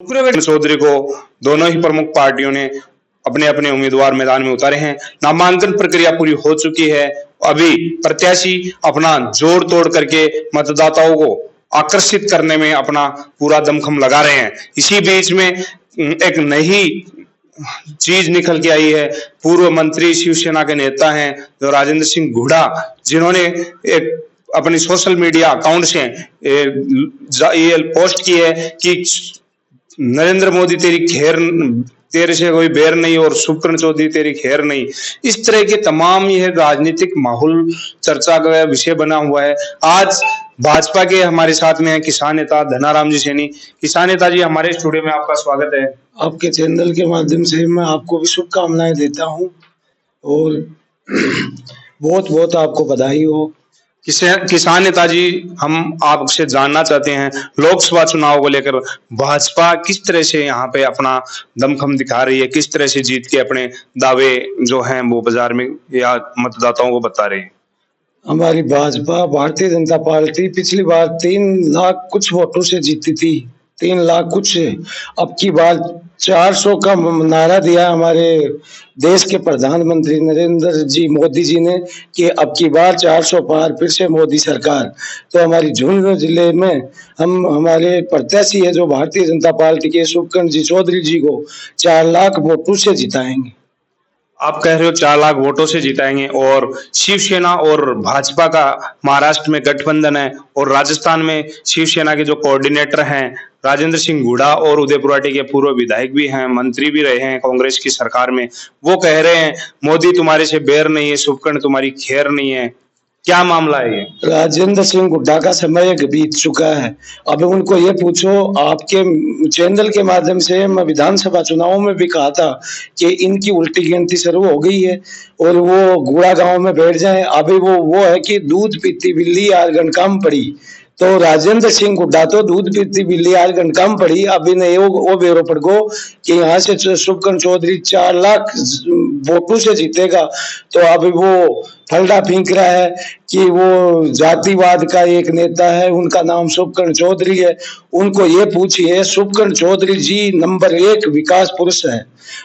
सुप्रीयो चौधरी को दोनों ही प्रमुख पार्टियों ने अपने अपने उम्मीदवार मैदान में उतारे हैं। नामांकन प्रक्रिया पूरी हो चुकी है। अभी प्रत्याशी अपना जोर तोड़ करके मतदाताओं को आकर्षित करने में अपना पूरा दमखम लगा रहे हैं। इसी बीच में एक नई चीज निकल के आई है। पूर्व मंत्री शिवसेना के नेता हैं जो राजेंद्र सिंह हुड्डा, जिन्होंने एक अपनी सोशल मीडिया अकाउंट से ये पोस्ट की है कि नरेंद्र मोदी तेरे से कोई बैर नहीं और सुप्रीयो चौधरी तेरी खैर नहीं। इस तरह के तमाम यह राजनीतिक माहौल चर्चा का विषय बना हुआ है। आज भाजपा के हमारे साथ में है किसान नेता धनाराम जी सैनी। किसान नेता जी, हमारे स्टूडियो में आपका स्वागत है। आपके चैनल के माध्यम से मैं आपको भी शुभकामनाएं देता हूं और बहुत बहुत आपको बधाई हो। किसान नेताजी, हम आपसे जानना चाहते हैं, लोकसभा चुनाव को लेकर भाजपा किस तरह से यहाँ पे अपना दमखम दिखा रही है, किस तरह से जीत के अपने दावे जो हैं वो बाजार में या मतदाताओं को बता रहे हैं? हमारी भाजपा भारतीय जनता पार्टी पिछली बार 3 लाख कुछ वोटों से जीती थी, 3 लाख कुछ से। अब की बार 400 का नारा दिया हमारे देश के प्रधानमंत्री नरेंद्र जी मोदी जी ने कि अब की बार 400 पार, फिर से मोदी सरकार। तो हमारी झुंझुनू जिले में हम हमारे प्रत्याशी है जो भारतीय जनता पार्टी के सुप्रीयो चौधरी जी को 4 लाख वोटों से जिताएंगे। आप कह रहे हो 4 लाख वोटों से जिताएंगे, और शिवसेना और भाजपा का महाराष्ट्र में गठबंधन है और राजस्थान में शिवसेना के जो कोऑर्डिनेटर हैं राजेंद्र सिंह हुड्डा और उदयपुर के पूर्व विधायक भी हैं, मंत्री भी रहे हैं कांग्रेस की सरकार में, वो कह रहे हैं मोदी तुम्हारे से बैर नहीं है, सुप्रीयो तुम्हारी खैर नहीं है। क्या मामला है ये? राजेंद्र सिंह हुड्डा का समय बीत चुका है। अब उनको ये पूछो, आपके चैनल के माध्यम से मैं विधानसभा चुनाव में भी कहा था कि इनकी उल्टी गिनती शुरू हो गई है और वो गुड़ा गांव में बैठ जाएं। अभी वो है कि दूध पीती बिल्ली 8 घंटा कम पड़ी। तो राजेंद्र सिंह हुड्डा तो दूध पीती बिल्ली 8 घंटा कम पड़ी। अभी ने वो बेरो पड़ गो कि यहाँ से सुप्रीयो चौधरी 4 लाख वोटों से जीतेगा। तो अभी वो फलडा फींक रहा है कि वो जातिवाद का एक नेता है, उनका नाम सुप्रीयो चौधरी है। उनको ये पूछिए, सुप्रीयो चौधरी जी नंबर 1 विकास पुरुष है,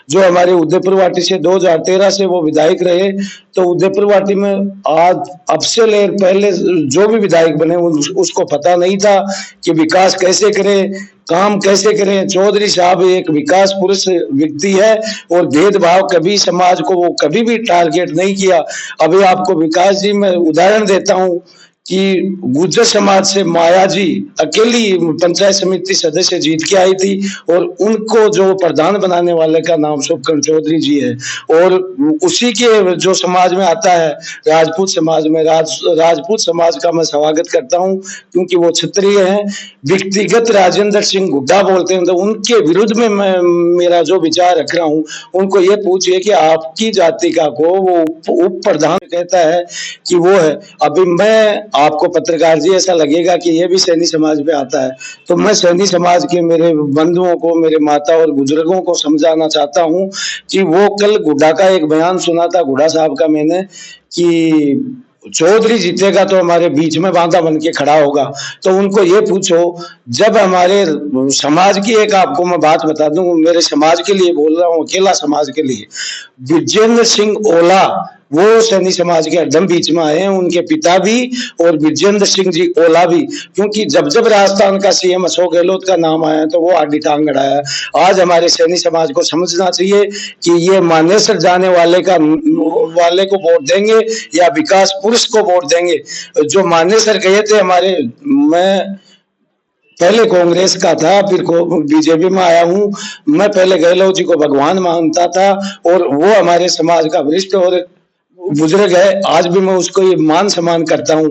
जो हमारे उदयपुर वाटी से 2013 से वो विधायक रहे। तो उदयपुर वाटी में आज अब से ले पहले जो भी विधायक बने उसको पता नहीं था कि विकास कैसे करें, काम कैसे करें। चौधरी साहब एक विकास पुरुष व्यक्ति है और भेदभाव कभी समाज को वो कभी भी टारगेट नहीं किया। अभी आपको विकास जी मैं उदाहरण देता हूं कि गुर्जर समाज से माया जी अकेली पंचायत समिति सदस्य जीत के आई थी और उनको जो प्रधान बनाने वाले का नाम सुप्रीयो चौधरी जी है। और उसी के जो समाज में आता है राजपूत समाज में, राजपूत समाज का मैं स्वागत करता हूं क्योंकि वो क्षत्रिय हैं। व्यक्तिगत राजेंद्र सिंह हुड्डा बोलते हैं तो उनके विरुद्ध में मैं मेरा जो विचार रख रहा हूं, उनको ये पूछिए कि आपकी जाति का को वो उप प्रधान कहता है कि वो है। अभी मैं आपको पत्रकार जी ऐसा लगेगा कि ये भी सैनी समाज पे आता है, तो मैं सैनी समाज के मेरे बंधुओं को, मेरे माता और बुजुर्गों को समझाना चाहता हूं कि वो कल हुड्डा का एक बयान सुना था, हुड्डा साहब का मैंने, कि चौधरी जीतेगा तो हमारे बीच में बांधा बन के खड़ा होगा। तो उनको ये पूछो, जब हमारे समाज की एक आपको मैं बात बता दूं, मेरे समाज के लिए बोल रहा हूँ, अकेला समाज के लिए, विजेंद्र सिंह ओला वो सैनी समाज के एकदम बीच में आए हैं, उनके पिता भी और विजेंद्र सिंह जी ओला भी। क्योंकि जब जब राजस्थान का सीएम अशोक गहलोत का नाम आया तो वो आडी टांग अड़ाया। आज हमारे सैनी समाज को समझना चाहिए कि ये मानेसर जाने वाले को वोट देंगे या विकास पुरुष को वोट देंगे। जो मानेसर गए थे हमारे, मैं पहले कांग्रेस का था, फिर बीजेपी में आया हूं। मैं पहले गहलोत जी को भगवान मानता था और वो हमारे समाज का वरिष्ठ और बुजुर्ग है। आज भी मैं उसको ये मान सम्मान करता हूं।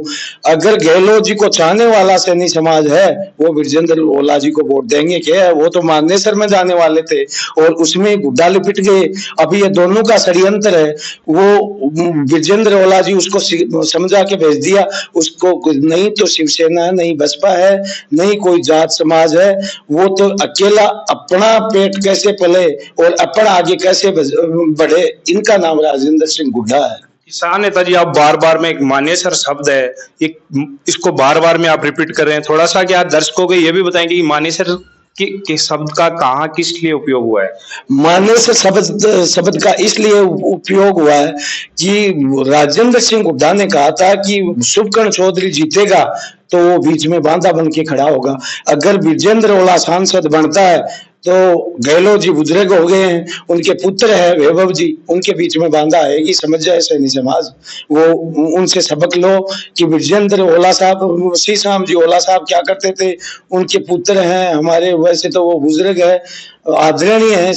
अगर गहलोत जी को चाहने वाला सैनी समाज है वो विजेंद्र ओला जी को वोट देंगे क्या? वो तो मानेसर में जाने वाले थे और उसमें गुड्डा लिपट गए। अभी ये दोनों का षड्यंत्र है। वो विजेंद्र ओला जी उसको समझा के भेज दिया, उसको नहीं तो शिवसेना है, नहीं बसपा है, नहीं कोई जात समाज है। वो तो अकेला अपना पेट कैसे पले और अपना आगे कैसे बढ़े, इनका नाम राजेंद्र सिंह हुड्डा है। किसान नेताजी, आप बार बार में एक मानेसर शब्द है, इसको बार बार में आप रिपीट कर रहे हैं, थोड़ा सा क्या दर्शकों को ये भी बताएंगे कि मानेसर कि शब्द का कहाँ किस लिए उपयोग हुआ है? मानने से शब्द शब्द का इसलिए उपयोग हुआ है कि राजेंद्र सिंह हुड्डा ने कहा था कि शुभकर्ण चौधरी जीतेगा तो वो बीच में बांधा बन के खड़ा होगा। अगर विजेंद्र ओला सांसद बनता है तो गहलोत जी बुजुर्ग हो गए हैं, उनके पुत्र है वैभव जी, उनके बीच में बांधा आएगी। समझ जाए सैनी समाज, वो उनसे सबक लो कि विजेंद्र ओला साहब, श्रीशाम जी ओला साहब क्या करते थे, उनके पुत्र हैं हमारे, वैसे तो वो बुजुर्ग है, आदरणीय है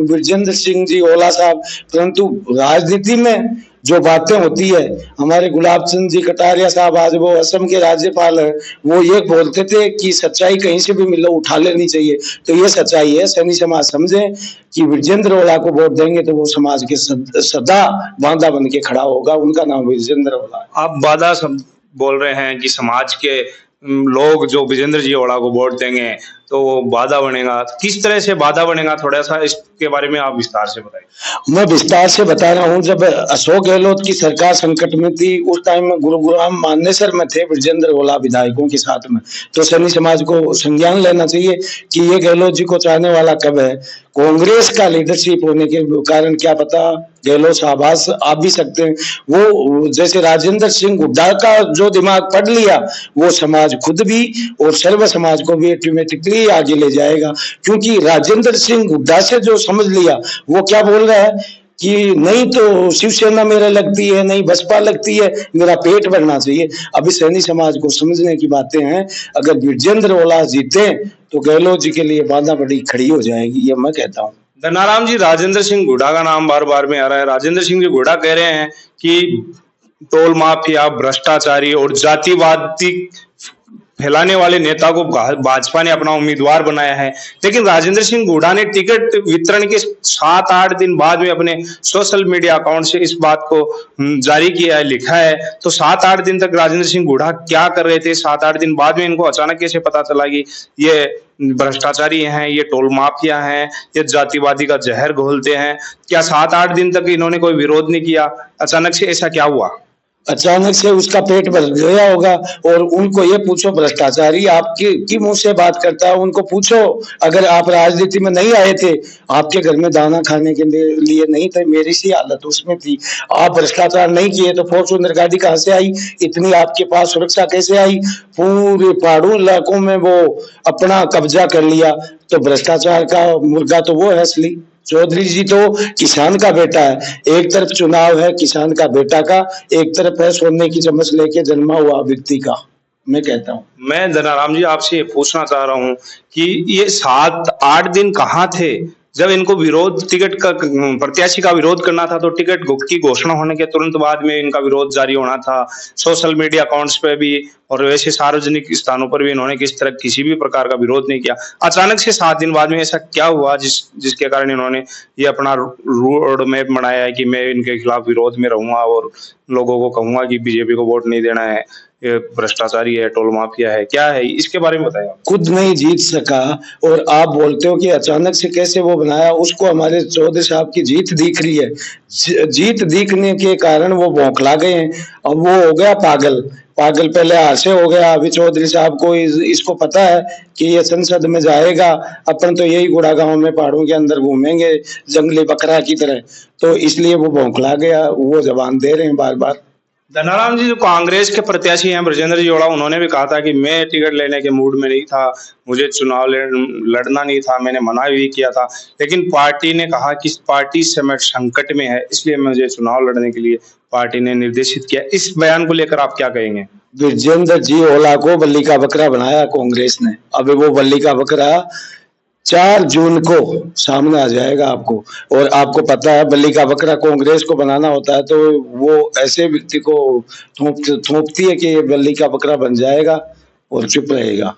विजेंद्र सिंह जी ओला साहब, परंतु राजनीति में जो बातें होती है, हमारे गुलाब चंद जी कटारिया साहब आज वो असम के राज्यपाल है, वो ये बोलते थे कि सच्चाई कहीं से भी मिलो उठा लेनी चाहिए। तो ये सच्चाई है, सैनी समाज समझे कि विजेंद्र ओला को वोट देंगे तो वो समाज के सदा बांधा बन के खड़ा होगा। उनका नाम विजेंद्र ओला है। आप बाधा बोल रहे हैं कि समाज के लोग जो विजेंद्र जी ओला को वोट देंगे तो वो बाधा बनेगा, किस तरह से बाधा बनेगा, थोड़ा सा इसके बारे में आप विस्तार से बताइए। मैं विस्तार से बता रहा हूँ। जब अशोक गहलोत की सरकार संकट में थी, उस टाइम में गुरुग्राम मानेसर में थे विजेंद्र ओला विधायकों के साथ में, तो सैनी समाज को संज्ञान लेना चाहिए कि ये गहलोत जी को चाहने वाला कब है। कांग्रेस का लीडरशिप होने के कारण क्या पता गहलोत साहब आ भी सकते हैं। वो जैसे राजेंद्र सिंह हुड्डा का जो दिमाग पढ़ लिया, वो समाज खुद भी और सर्व समाज को भी ऑटोमेटिकली आगे ले जाएगा। क्योंकि राजेंद्र सिंह हुड्डा से जो समझ लिया, वो क्या बोल रहा है कि नहीं तो शिवसेना मेरे लगती है, नहीं बसपा लगती है, मेरा पेट भरना चाहिए। अभी सैनी समाज को समझने की बातें हैं। अगर विजेंद्र ओला जीते तो गहलोत जी के लिए बाधा बड़ी खड़ी हो जाएगी, ये मैं कहता हूँ। धनाराम जी, राजेंद्र सिंह हुड्डा का नाम बार बार में आ रहा है। राजेंद्र सिंह जी हुड्डा कह रहे हैं कि टोल माफिया, भ्रष्टाचारी और जातिवादी फैलाने वाले नेता को भाजपा ने अपना उम्मीदवार बनाया है, लेकिन राजेंद्र सिंह हुड्डा ने टिकट वितरण के 7-8 दिन बाद में अपने सोशल मीडिया अकाउंट से इस बात को जारी किया है, लिखा है। तो 7-8 दिन तक राजेंद्र सिंह हुड्डा क्या कर रहे थे? 7-8 दिन बाद में इनको अचानक कैसे पता चला कि ये भ्रष्टाचारी हैं, ये टोल माफिया हैं, ये जातिवादी का जहर घोलते हैं? क्या 7-8 दिन तक इन्होंने कोई विरोध नहीं किया? अचानक से ऐसा क्या हुआ? अचानक से उसका पेट भर गया होगा। और उनको ये पूछो, भ्रष्टाचारी आपकी मुंह से बात करता है, उनको पूछो अगर आप राजनीति में नहीं आए थे, आपके घर में दाना खाने के लिए नहीं थे, मेरी सी हालत उसमें थी, आप भ्रष्टाचार नहीं किए तो फॉर्च्यूनर गाड़ी कहाँ से आई, इतनी आपके पास सुरक्षा कैसे आई, पूरे पहाड़ों इलाकों में वो अपना कब्जा कर लिया। तो भ्रष्टाचार का मुर्गा तो वो है असली। चौधरी जी तो किसान का बेटा है, एक तरफ चुनाव है किसान का बेटा का, एक तरफ है सोने की चम्मच लेके जन्मा हुआ व्यक्ति का। मैं कहता हूँ, मैं धनाराम जी आपसे ये पूछना चाह रहा हूँ कि ये 7-8 दिन कहाँ थे जब इनको विरोध, टिकट का प्रत्याशी का विरोध करना था, तो टिकट की घोषणा होने के तुरंत बाद में इनका विरोध जारी होना था। सोशल मीडिया अकाउंट्स पे भी और वैसे सार्वजनिक स्थानों पर भी इन्होंने किसी भी प्रकार का विरोध नहीं किया। अचानक से 7 दिन बाद में ऐसा क्या हुआ जिसके कारण इन्होंने ये अपना रोड मैप बनाया है कि मैं इनके खिलाफ विरोध में रहूंगा और लोगों को कहूंगा कि बीजेपी को वोट नहीं देना है, ये भ्रष्टाचारी है, टोल माफिया है, क्या है इसके बारे में बताइए। खुद नहीं जीत सका और आप बोलते हो कि अचानक से कैसे वो बनाया। उसको हमारे चौधरी साहब की जीत दिख रही है, जीत दिखने के कारण वो बौखला गए हैं। अब वो हो गया पागल, पहले हासे हो गया। अभी चौधरी साहब को इसको पता है कि ये संसद में जाएगा, अपन तो यही गुड़ा गांव में पहाड़ों के अंदर घूमेंगे जंगली बकरा की तरह, तो इसलिए वो बौखला गया। वो जवान दे रहे हैं बार बार। धनाराम जी, जो कांग्रेस के प्रत्याशी हैं ब्रजेंद्र जी ओला, उन्होंने भी कहा था कि मैं टिकट लेने के मूड में नहीं था, मुझे चुनाव लड़ना नहीं था, मैंने मना भी किया था, लेकिन पार्टी ने कहा कि पार्टी इस समय संकट में है, इसलिए मुझे चुनाव लड़ने के लिए पार्टी ने निर्देशित किया। इस बयान को लेकर आप क्या कहेंगे? विजेंद्र जी ओला को बल्ली का बकरा बनाया कांग्रेस ने। अब वो बल्ली का बकरा 4 जून को सामने आ जाएगा आपको। और आपको पता है बल्ली का बकरा कांग्रेस को बनाना होता है तो वो ऐसे व्यक्ति को थोपती है कि ये बल्ली का बकरा बन जाएगा और चुप रहेगा।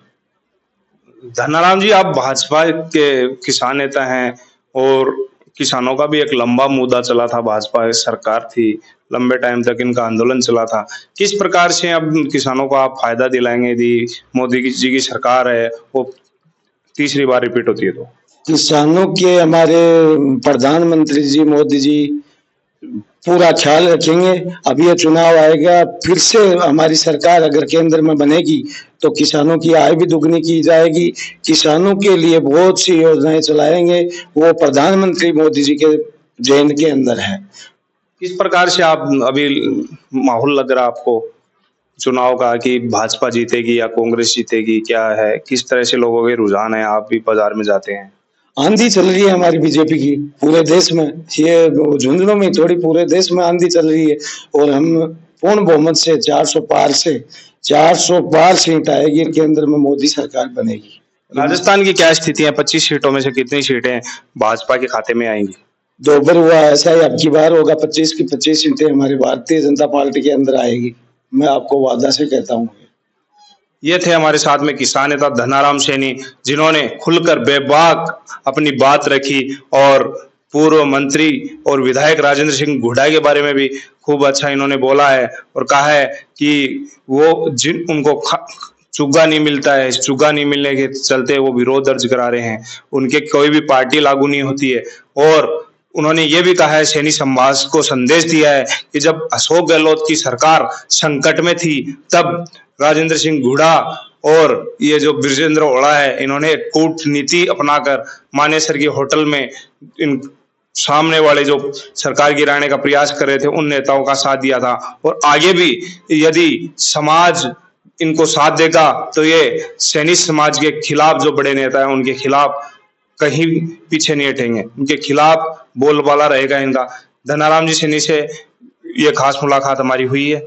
धनाराम जी, आप भाजपा के किसान नेता हैं और किसानों का भी एक लंबा मुद्दा चला था, भाजपा सरकार थी, लंबे टाइम तक इनका आंदोलन चला था। किस प्रकार से अब किसानों को आप फायदा दिलाएंगे? यदि मोदी जी की सरकार है वो तीसरी बार रिपीट होती है तो? किसानों के हमारे प्रधानमंत्री जी मोदी जी पूरा ख्याल रखेंगे। अब ये चुनाव आएगा, फिर से हमारी सरकार अगर केंद्र में बनेगी तो किसानों की आय भी दुगनी की जाएगी, किसानों के लिए बहुत सी योजनाएं चलाएंगे, वो प्रधानमंत्री मोदी जी के जेन के अंदर है। किस प्रकार से आप अभी माहौल लग रहा आपको चुनाव का कि भाजपा जीतेगी या कांग्रेस जीतेगी, क्या है, किस तरह से लोगों के रुझान है? आप भी बाजार में जाते हैं। आंधी चल रही है हमारी बीजेपी की पूरे देश में, ये झुंझुनों में थोड़ी, पूरे देश में आंधी चल रही है और हम पूर्ण बहुमत से 400 पार सीट आएगी, केंद्र में मोदी सरकार बनेगी। राजस्थान की क्या स्थिति है? 25 सीटों में से कितनी सीटें भाजपा के खाते में आएंगी? दो बार हुआ ऐसा ही, अब की बार होगा 25 की 25 सीटें हमारी भारतीय जनता पार्टी के अंदर आएगी, मैं आपको वादा से कहता हूँ। ये थे हमारे साथ में किसान नेता धनाराम सैनी, जिन्होंने खुलकर बेबाक अपनी बात रखी और पूर्व मंत्री और विधायक राजेंद्र सिंह हुड्डा के बारे में भी खूब अच्छा इन्होंने बोला है और कहा है कि वो उनको चुग्गा नहीं मिलता है, इस चुग्गा नहीं मिलने के चलते वो विरोध दर्ज करा रहे हैं, उनके कोई भी पार्टी लागू नहीं होती है। और उन्होंने ये भी कहा है, सैनी समाज को संदेश दिया है कि जब अशोक गहलोत की सरकार संकट में थी तब राजेंद्र सिंह हुड्डा और ये जो बृजेंद्र ओढ़ा है, इन्होंने कूटनीति अपनाकर मानेसर की होटल में इन सामने वाले जो सरकार गिराने का प्रयास कर रहे थे उन नेताओं का साथ दिया था। और आगे भी यदि समाज इनको साथ देगा तो ये सैनी समाज के खिलाफ जो बड़े नेता हैं उनके खिलाफ कहीं पीछे नहीं हटेंगे, उनके खिलाफ बोलबाला रहेगा इनका। धनाराम जी सैनी से ये खास मुलाकात हमारी हुई है।